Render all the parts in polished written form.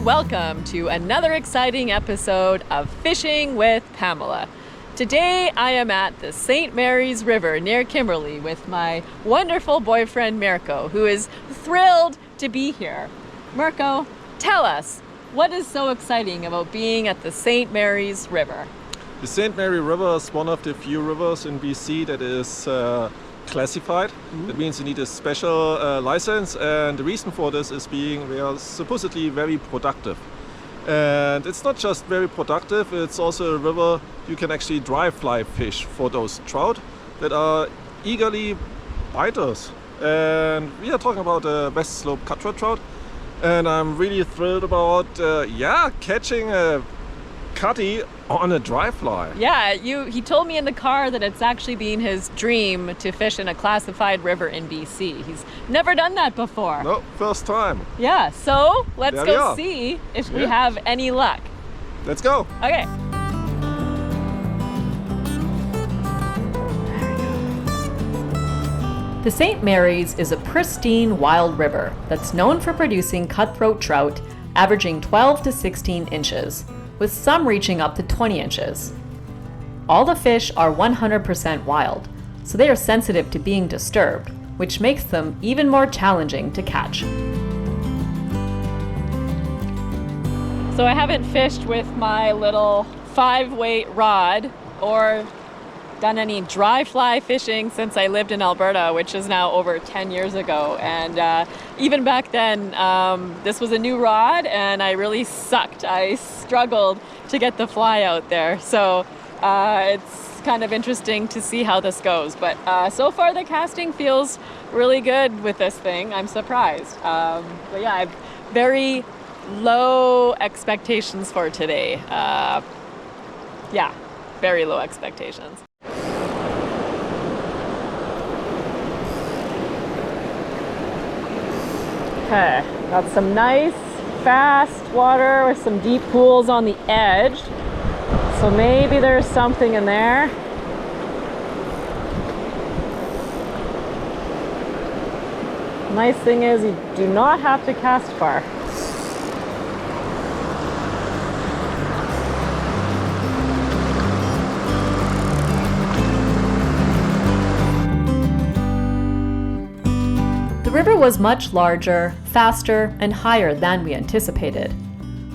welcome to another exciting episode of Fishing with Pamela. Today I am at the St. Mary's River near Kimberly with my wonderful boyfriend Mirko, who is thrilled to be here. Mirko, tell us, what is so exciting about being at the St. Mary's River? The St. Mary River is one of the few rivers in BC that is classified. That means you need a special license, and the reason for this is we are supposedly very productive. And it's not just very productive, it's also a river you can actually dry fly fish for those trout that are eagerly biters. And we are talking about the West Slope cutthroat trout, and I'm really thrilled about catching a cutty on a dry fly. Yeah, he told me in the car that it's actually been his dream to fish in a classified river in BC. He's never done that before. No, first time. Yeah, so let's go see if we have any luck. Let's go. Okay. The St. Mary's is a pristine wild river that's known for producing cutthroat trout averaging 12 to 16 inches, with some reaching up to 20 inches. All the fish are 100% wild, so they are sensitive to being disturbed, which makes them even more challenging to catch. So I haven't fished with my little 5-weight rod or done any dry fly fishing since I lived in Alberta, which is now over 10 years ago. And even back then, this was a new rod and I really sucked. I struggled to get the fly out there. So it's kind of interesting to see how this goes. But so far the casting feels really good with this thing. I'm surprised. But yeah, I have very low expectations for today. Very low expectations. Okay, got some nice, fast water with some deep pools on the edge. So maybe there's something in there. Nice thing is you do not have to cast far. The river was much larger, faster, and higher than we anticipated,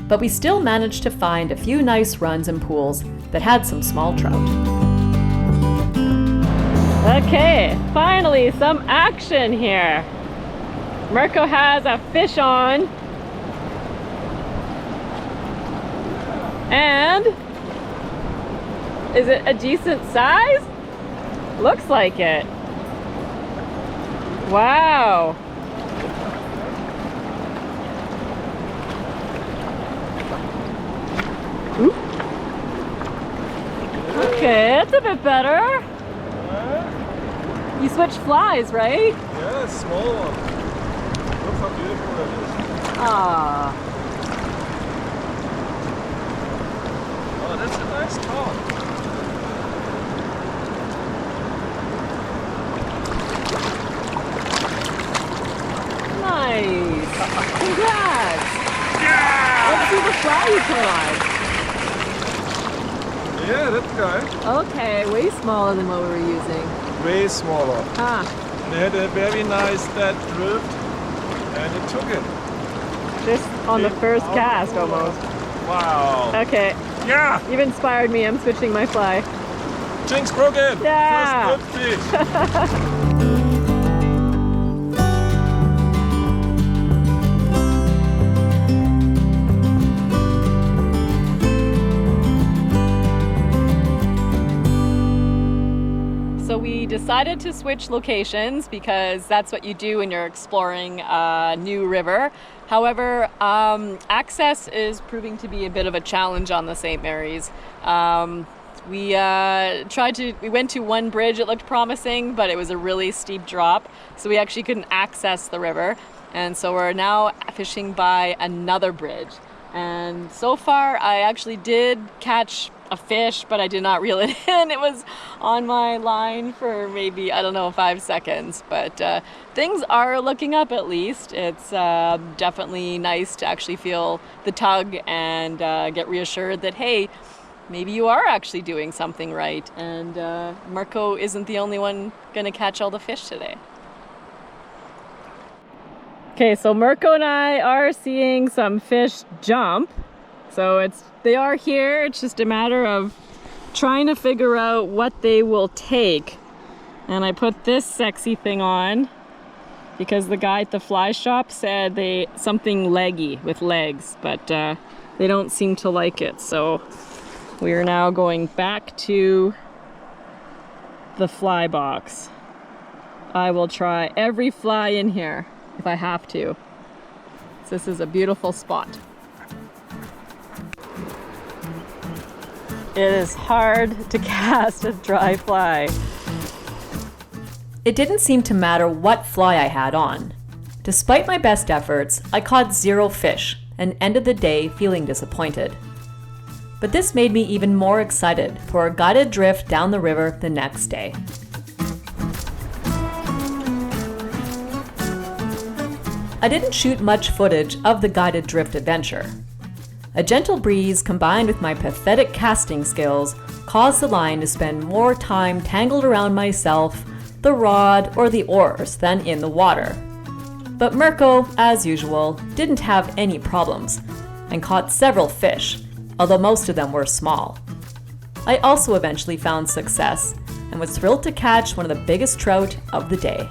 but we still managed to find a few nice runs and pools that had some small trout. Okay, finally some action here. Mirko has a fish on, and is it a decent size? Looks like it. Wow. Oop. Okay, that's a bit better. You switched flies, right? Yeah, small one. Look how beautiful it is. Ah. Oh, that's a nice trout. Nice. Congrats. Yeah! Let's see the fly you put on. Yeah, that guy. Okay, way smaller than what we were using. Way smaller. Ah. And it had a very nice dead drift, and it took it. Just on the first cast almost. Wow. Okay. Yeah! You've inspired me. I'm switching my fly. Jinx broken! Yeah! First good fish! So we decided to switch locations because that's what you do when you're exploring a new river. However, access is proving to be a bit of a challenge on the St. Mary's. We went to one bridge, it looked promising, but it was a really steep drop, so we actually couldn't access the river. And so we're now fishing by another bridge. And so far I actually did catch a fish, but I did not reel it in. It was on my line for maybe, I don't know, 5 seconds. But things are looking up at least. It's definitely nice to actually feel the tug and get reassured that, hey, maybe you are actually doing something right. And Mirko isn't the only one gonna catch all the fish today. Okay, so Mirko and I are seeing some fish jump. So they are here. It's just a matter of trying to figure out what they will take. And I put this sexy thing on because the guy at the fly shop said something leggy with legs, but they don't seem to like it. So we are now going back to the fly box. I will try every fly in here if I have to. So this is a beautiful spot. It is hard to cast a dry fly. It didn't seem to matter what fly I had on. Despite my best efforts, I caught 0 fish and ended the day feeling disappointed. But this made me even more excited for a guided drift down the river the next day. I didn't shoot much footage of the guided drift adventure. A gentle breeze combined with my pathetic casting skills caused the line to spend more time tangled around myself, the rod, or the oars than in the water. But Mirko, as usual, didn't have any problems and caught several fish, although most of them were small. I also eventually found success and was thrilled to catch one of the biggest trout of the day.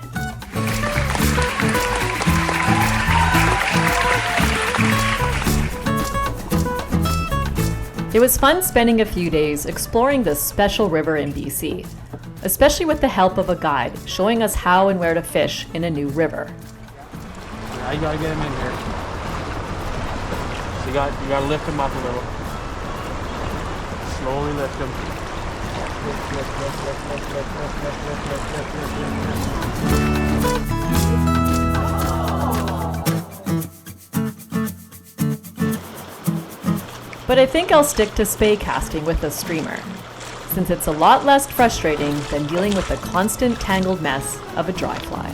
It was fun spending a few days exploring this special river in BC, especially with the help of a guide showing us how and where to fish in a new river. Yeah, you gotta get him in here. So you gotta lift him up a little. Slowly lift him. But I think I'll stick to spey casting with a streamer, since it's a lot less frustrating than dealing with the constant tangled mess of a dry fly.